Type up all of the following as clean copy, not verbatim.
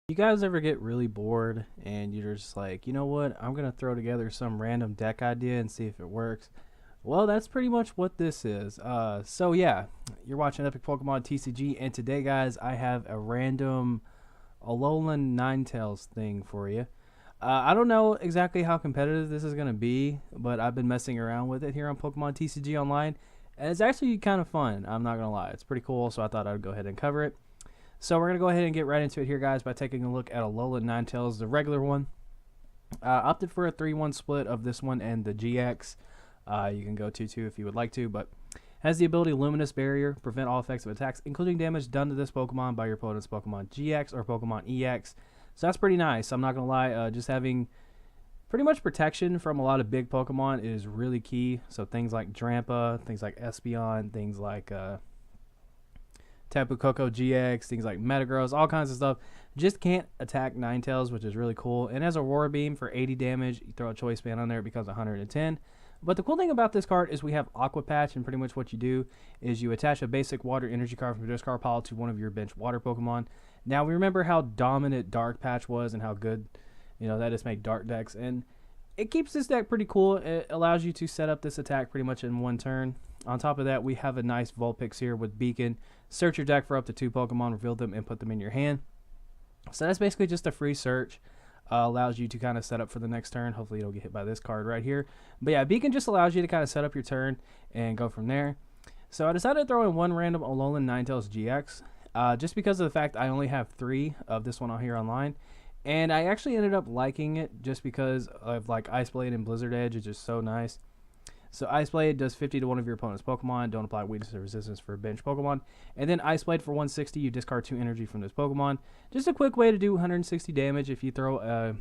You guys ever get really bored and you're just like, you know what? I'm going to throw together some random deck idea and see if it works. Well, that's pretty much what this is. So yeah, you're watching Epic Pokemon TCG, and today, guys, I have a random Alolan Ninetales thing for you. I don't know exactly how competitive this is going to be, but I've been messing around with it here on Pokemon TCG Online, and it's actually kind of fun. I'm not going to lie. It's pretty cool, so I thought I'd go ahead and cover it. So we're going to go ahead and get right into it here, guys, by taking a look at Alolan Ninetales, the regular one. Opted for a 3-1 split of this one and the GX. You can go 2-2 if you would like to, but has the ability Luminous Barrier, prevent all effects of attacks, including damage done to this Pokemon by your opponent's Pokemon GX or Pokemon EX. So that's pretty nice. I'm not going to lie, just having pretty much protection from a lot of big Pokemon is really key. So things like Drampa, things like Espeon, things like Tapu Koko GX, things like Metagross, all kinds of stuff. Just can't attack Ninetales, which is really cool. And as a Roar Beam for 80 damage, you throw a Choice Band on there, it becomes 110. But the cool thing about this card is we have Aqua Patch, and pretty much what you do is you attach a basic water energy card from your discard pile to one of your bench water Pokemon. Now, we remember how dominant Dark Patch was and how good, that is make Dark decks. And it keeps this deck pretty cool. It allows you to set up this attack pretty much in one turn. On top of that, we have a nice Vulpix here with Beacon. Search your deck for up to 2 Pokemon, reveal them, and put them in your hand. So that's basically just a free search. Allows you to kind of set up for the next turn. Hopefully you don't get hit by this card right here. But yeah, Beacon just allows you to kind of set up your turn and go from there. So I decided to throw in one random Alolan Ninetales GX. Just because of the fact I only have 3 of this one out here online. And I actually ended up liking it just because of like Ice Blade and Blizzard Edge. It's just so nice. So Ice Blade does 50 to one of your opponent's Pokemon. Don't apply weakness or resistance for a bench Pokemon. And then Ice Blade for 160, you discard 2 energy from this Pokemon. Just a quick way to do 160 damage. If you throw a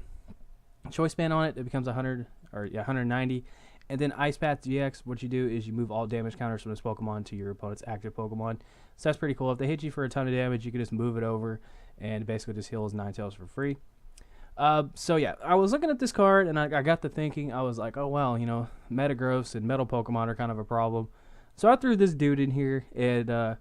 Choice Band on it, it becomes 190. And then Ice Path GX, what you do is you move all damage counters from this Pokemon to your opponent's active Pokemon. So that's pretty cool. If they hit you for a ton of damage, you can just move it over and basically just heal his Ninetales for free. So yeah, I was looking at this card and I got to thinking. I was like, oh well, Metagross and Metal Pokemon are kind of a problem. So I threw this dude in here, and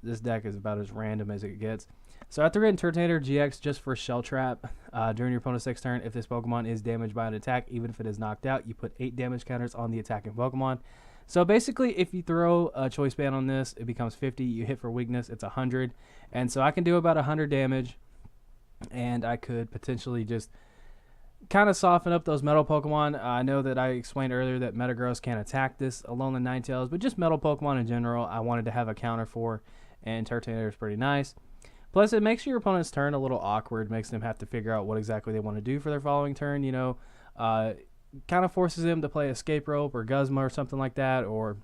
this deck is about as random as it gets. So I threw in Turtonator GX just for Shell Trap. During your opponent's next turn, if this Pokemon is damaged by an attack, even if it is knocked out, you put 8 damage counters on the attacking Pokemon. So basically, if you throw a Choice Band on this, it becomes 50. You hit for weakness, it's 100. And so I can do about 100 damage. And I could potentially just kind of soften up those metal Pokemon. I know that I explained earlier that Metagross can't attack this Alolan Ninetales, but just metal Pokemon in general, I wanted to have a counter for, and Turtonator is pretty nice. Plus, it makes your opponent's turn a little awkward, makes them have to figure out what exactly they want to do for their following turn, kind of forces them to play Escape Rope or Guzma or something like that, or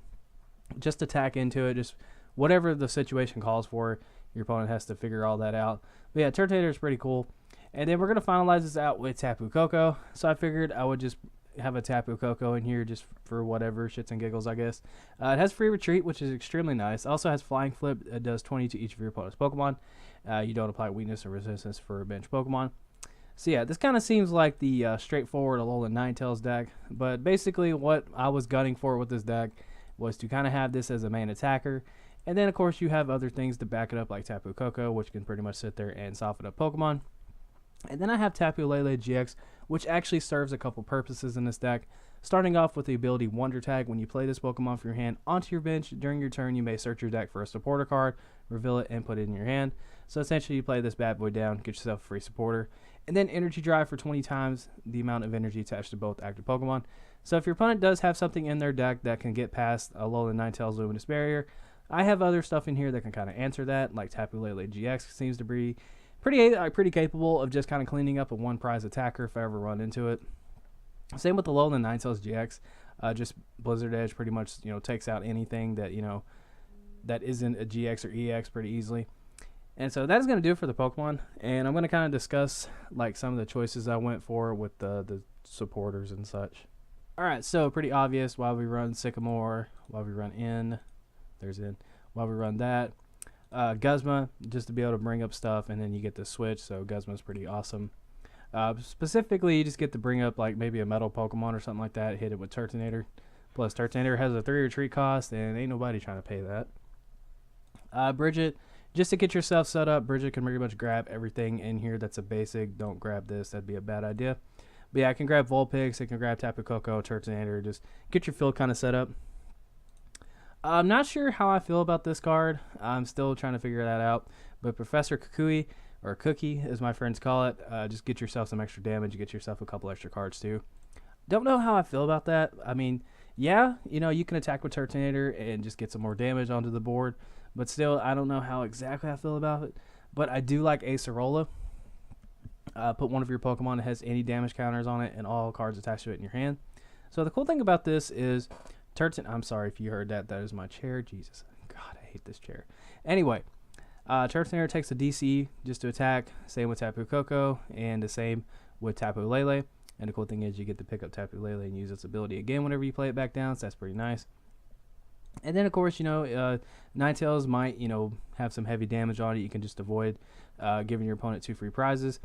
just attack into it, just whatever the situation calls for. Your opponent has to figure all that out. But yeah, Turtonator is pretty cool. And then we're going to finalize this out with Tapu Koko. So I figured I would just have a Tapu Koko in here just for whatever, shits and giggles, I guess. It has free retreat, which is extremely nice. Also has flying flip. It does 20 to each of your opponent's Pokemon. You don't apply weakness or resistance for a bench Pokemon. So yeah, this kind of seems like the straightforward Alolan Ninetales deck. But basically what I was gunning for with this deck was to kind of have this as a main attacker. And then, of course, you have other things to back it up, like Tapu Koko, which can pretty much sit there and soften up Pokemon. And then I have Tapu Lele GX, which actually serves a couple purposes in this deck. Starting off with the ability Wonder Tag. When you play this Pokemon from your hand onto your bench, during your turn, you may search your deck for a supporter card, reveal it, and put it in your hand. So essentially, you play this bad boy down, get yourself a free supporter. And then Energy Drive for 20 times the amount of energy attached to both active Pokemon. So if your opponent does have something in their deck that can get past Alolan Ninetales Luminous Barrier, I have other stuff in here that can kind of answer that, like Tapu Lele GX seems to be pretty capable of just kind of cleaning up a one prize attacker if I ever run into it. Same with the Alolan Ninetales GX. Just Blizzard Edge pretty much takes out anything that that isn't a GX or EX pretty easily. And so that is going to do it for the Pokemon. And I'm going to kind of discuss like some of the choices I went for with the supporters and such. All right, so pretty obvious why we run Sycamore, why we run In. There's In. While we run that, Guzma, just to be able to bring up stuff, and then you get the switch, so Guzma's pretty awesome. Specifically, you just get to bring up like maybe a metal Pokemon or something like that, hit it with Turtonator. Plus, Turtonator has a 3 retreat cost, and ain't nobody trying to pay that. Bridget, just to get yourself set up, Bridget can pretty much grab everything in here that's a basic. Don't grab this. That'd be a bad idea. But yeah, I can grab Vulpix. I can grab Tapu Koko, Turtonator. Just get your field kind of set up. I'm not sure how I feel about this card. I'm still trying to figure that out. But Professor Kukui, or Cookie as my friends call it, just get yourself some extra damage. You get yourself a couple extra cards too. Don't know how I feel about that. I mean, yeah, you know, you can attack with Turtonator and just get some more damage onto the board. But still, I don't know how exactly I feel about it. But I do like Acerola. Put one of your Pokemon that has any damage counters on it and all cards attached to it in your hand. So the cool thing about this is I'm sorry if you heard that. That is my chair. Jesus. God, I hate this chair. Anyway, Turtonator takes a DC just to attack. Same with Tapu Koko. And the same with Tapu Lele. And the cool thing is you get to pick up Tapu Lele and use its ability again whenever you play it back down. So that's pretty nice. And then, of course, you know, Ninetales might, you know, have some heavy damage on it. You can just avoid giving your opponent 2 free prizes.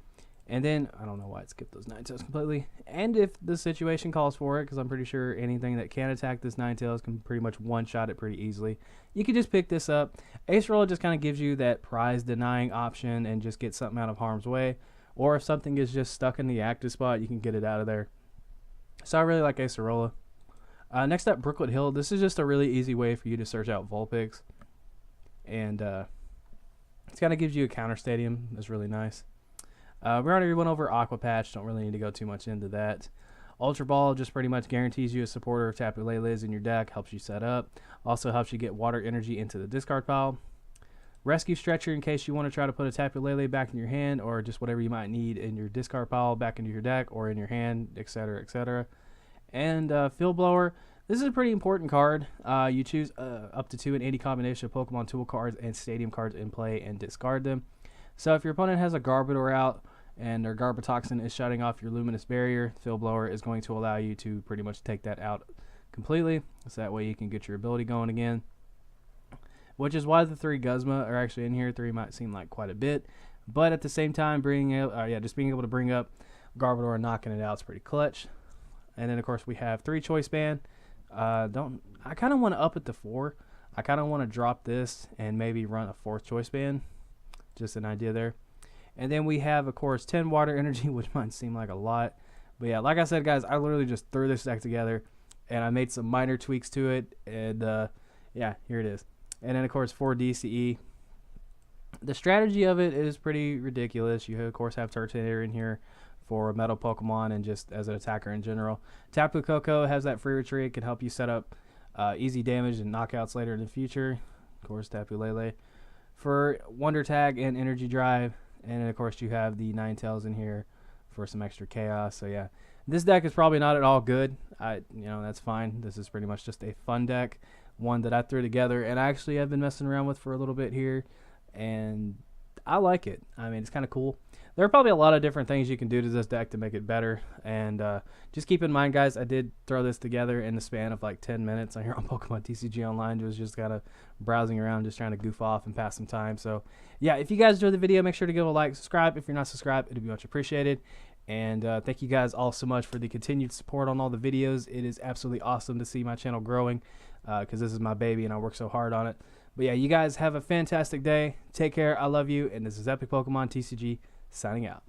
And then, I don't know why it skipped those Ninetales completely. And if the situation calls for it, because I'm pretty sure anything that can attack this Ninetales can pretty much one-shot it pretty easily, you can just pick this up. Acerola just kind of gives you that prize-denying option and just get something out of harm's way. Or if something is just stuck in the active spot, you can get it out of there. So I really like Acerola. Next up, Brookwood Hill. This is just a really easy way for you to search out Vulpix. And it kind of gives you a counter stadium. That's really nice. We already went over Aqua Patch. Don't really need to go too much into that. Ultra Ball just pretty much guarantees you a supporter of Tapu Lele's in your deck. Helps you set up. Also helps you get water energy into the discard pile. Rescue Stretcher in case you want to try to put a Tapu Lele back in your hand, or just whatever you might need in your discard pile back into your deck or in your hand, etc., etc. And Field Blower. This is a pretty important card. You choose up to 2 in any combination of Pokemon tool cards and stadium cards in play and discard them. So if your opponent has a Garbodor out and their Garbotoxin is shutting off your Luminous Barrier, Field Blower is going to allow you to pretty much take that out completely. So that way you can get your ability going again. Which is why the 3 Guzma are actually in here. 3 might seem like quite a bit. But at the same time, just being able to bring up Garbodor and knocking it out is pretty clutch. And then, of course, we have 3 Choice Band. I kind of want to up it to 4. I kind of want to drop this and maybe run a 4th Choice Band. Just an idea there. And then we have, of course, 10 Water Energy, which might seem like a lot. But yeah, like I said, guys, I literally just threw this deck together. And I made some minor tweaks to it. And, yeah, here it is. And then, of course, 4 DCE. The strategy of it is pretty ridiculous. You, of course, have Turtonator in here for Metal Pokemon and just as an attacker in general. Tapu Koko has that free retreat. It can help you set up easy damage and knockouts later in the future. Of course, Tapu Lele for Wonder Tag and Energy Drive. And then, of course, you have the Ninetales in here for some extra chaos. So, yeah, this deck is probably not at all good. That's fine. This is pretty much just a fun deck. One that I threw together and I actually have been messing around with for a little bit here. And I like it. I mean, it's kind of cool. There are probably a lot of different things you can do to this deck to make it better. And just keep in mind, guys, I did throw this together in the span of like 10 minutes on here on Pokemon TCG Online. Was just kind of browsing around, just trying to goof off and pass some time. So, yeah, if you guys enjoyed the video, make sure to give it a like, subscribe. If you're not subscribed, it'd be much appreciated. And thank you guys all so much for the continued support on all the videos. It is absolutely awesome to see my channel growing because this is my baby and I work so hard on it. But yeah, you guys have a fantastic day. Take care. I love you. And this is Epic Pokemon TCG signing out.